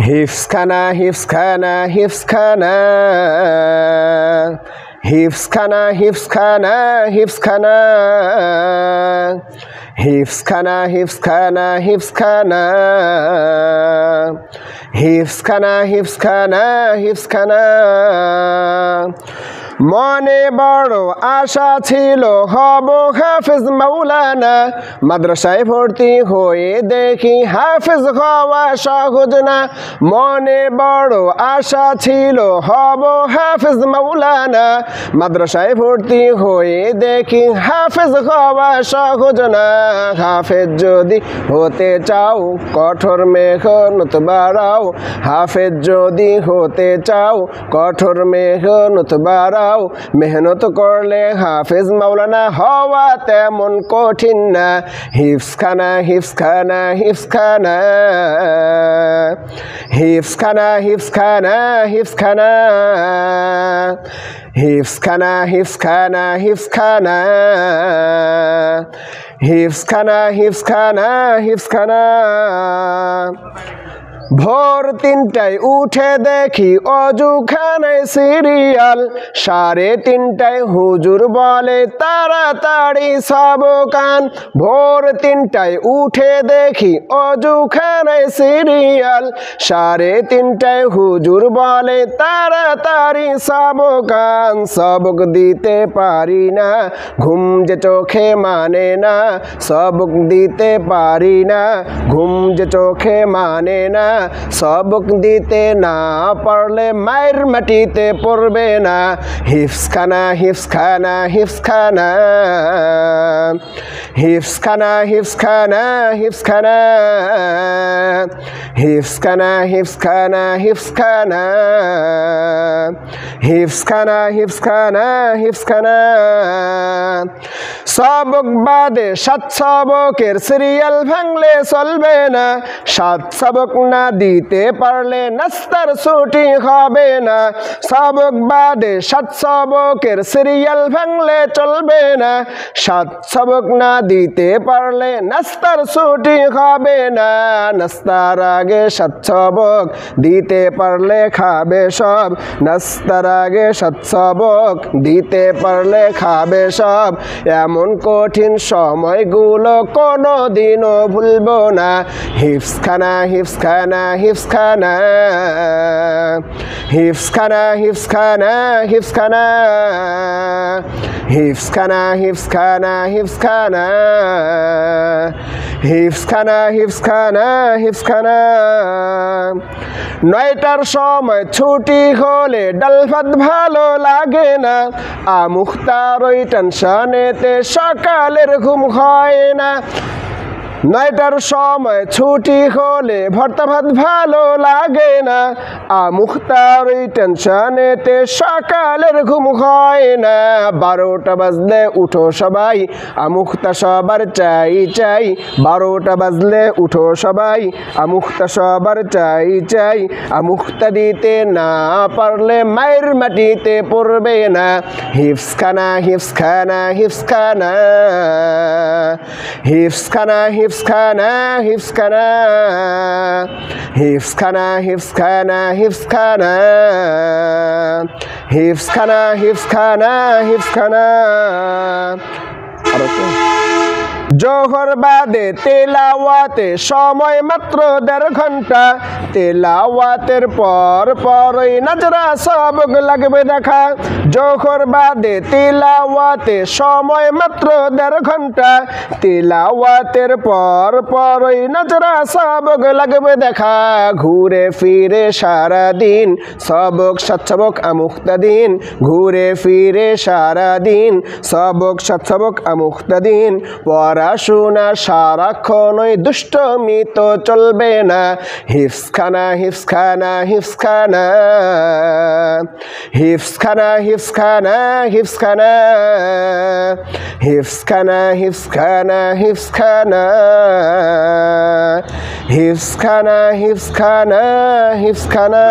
হিফসখানা হিফসখানা হিফসখানা হিফসখানা হিফসখানা হিফসখানা হিফসখানা হিফসখানা হিফসখানা হিফসখানা হিফসখানা হিফসখানা মনে বড় আশা ছিল হব হাফেজ মাওলানা মাদ্রাসায় ভর্তি হয়ে দেখি হাফেজ হওয়া সহজ না মনে বড় আশা ছিল হব হাফেজ মাওলানা মাদ্রাসায় ভর্তি হয়ে দেখি হাফেজ হওয়া সহজ না হাফেজ যদি হতে চাও কঠোর মেহনত বাড়াও হাফেজ যদি হতে চাও কঠোর মেহনত বাড়াও মেহনত করলে হাফেজ মাওলানা হওয়া তেমন কঠিন না হিফসখানা হিফসখানা হিফসখানা হিফসখানা হিফসখানা হিফসখানা হিফসখানা হিফসখানা হিফসখানা হিফসখানা হিফসখানা হিফসখানা ভোর 3টায় উঠে দেখি অজুখানায় সিরিয়াল 3:30টায় হুজুর বলে তাড়াতাড়ি সাবকান ভোর 3টায় উঠে দেখি অজুখানায় সিরিয়াল 3:30টায় হুজুর বলে তাড়াতাড়ি সাবকান সবক দিতে পারি না ঘুম যে চোখে মানে না সবক দিতে পারি না ঘুম যে চোখে মানে না সবক দিতে না পারলে মায়ের মাটিতে পড়বে না হিফসখানা হিফসখানা হিফসখানা হিফসখানা হিফসখানা হিফসখানা হিফসখানা হিফসখানা হিফসখানা হিফসখানা হিফসখানা হিফসখানা সবক বাদে 7 সবকের সিরিয়াল ভাঙলে চলবে না 7 সবক না দিতে পারলে নাস্তার ছুটি হবে না সবক বাদে 7 সবকের সিরিয়াল ভাঙলে চলবে না 7 সবক না দিতে পারলে নাস্তার ছুটি হবে না নাস্তার আগে 7 সবক দিতে পারলে খাবে সব নাস্তার আগে 7 সবক দিতে পারলে খাবে সব এমন কঠিন সময়গুলো কোনোদিনও ভুলবো না হিফসখানা হিফসখানা হিফসখানা হিফসখানা হিফসখানা হিফসখানা হিফসখানা হিফসখানা হিফসখানা হিফসখানা হিফসখানা হিফসখানা 9টার সময় ছুটি হলে ডাল ভাত ভালো লাগে না মুখতার ওই টেনশনেতে সকালের ঘুম হয় না 9টার সময় ছুটি হলে ভর্তা ভাত ভালো লাগে না মুখতার ওই টেনশনেতে সকালের ঘুম হয় না 12টা বাজলে উঠো সবাই মুখতা সবার চাই চাই 12টা বাজলে উঠো সবাই মুখতা সবার চাই চাই মুখতা দিতে না পারলে মায়ের মাটিতে পড়বে না হিফসখানা হিফসখানা হিফসখানা হিফসখানা হিফসখানা হিফসখানা হিফসখানা হিফসখানা হিফসখানা হিফসখানা হিফসখানা হিফসখানা জোহর বাদে তেলাওয়াতে সময় মাত্র 1.5 ঘন্টা তেলাওয়াতের পর পরই নাজরা সবক লাগবে দেখা জোহর বাদে তেলাওয়াতে সময় মাত্র 1.5 ঘন্টা তেলাওয়াতের পর পরই নাজরা সবক লাগবে দেখা ঘুরে ফিরে সারা দিন সবক 7 সবক মুক্তাদিন ঘুরে ফিরে সারা দিন সবক 7 সবক মুক্তাদিন পড়াশোনা সারাক্ষণ ওই দুষ্টমি তো চলবে না হিফসখানা হিফসখানা হিফসখানা হিফসখানা হিফসখানা হিফসখানা হিফসখানা হিফসখানা হিফসখানা হিফসখানা হিফসখানা হিফসখানা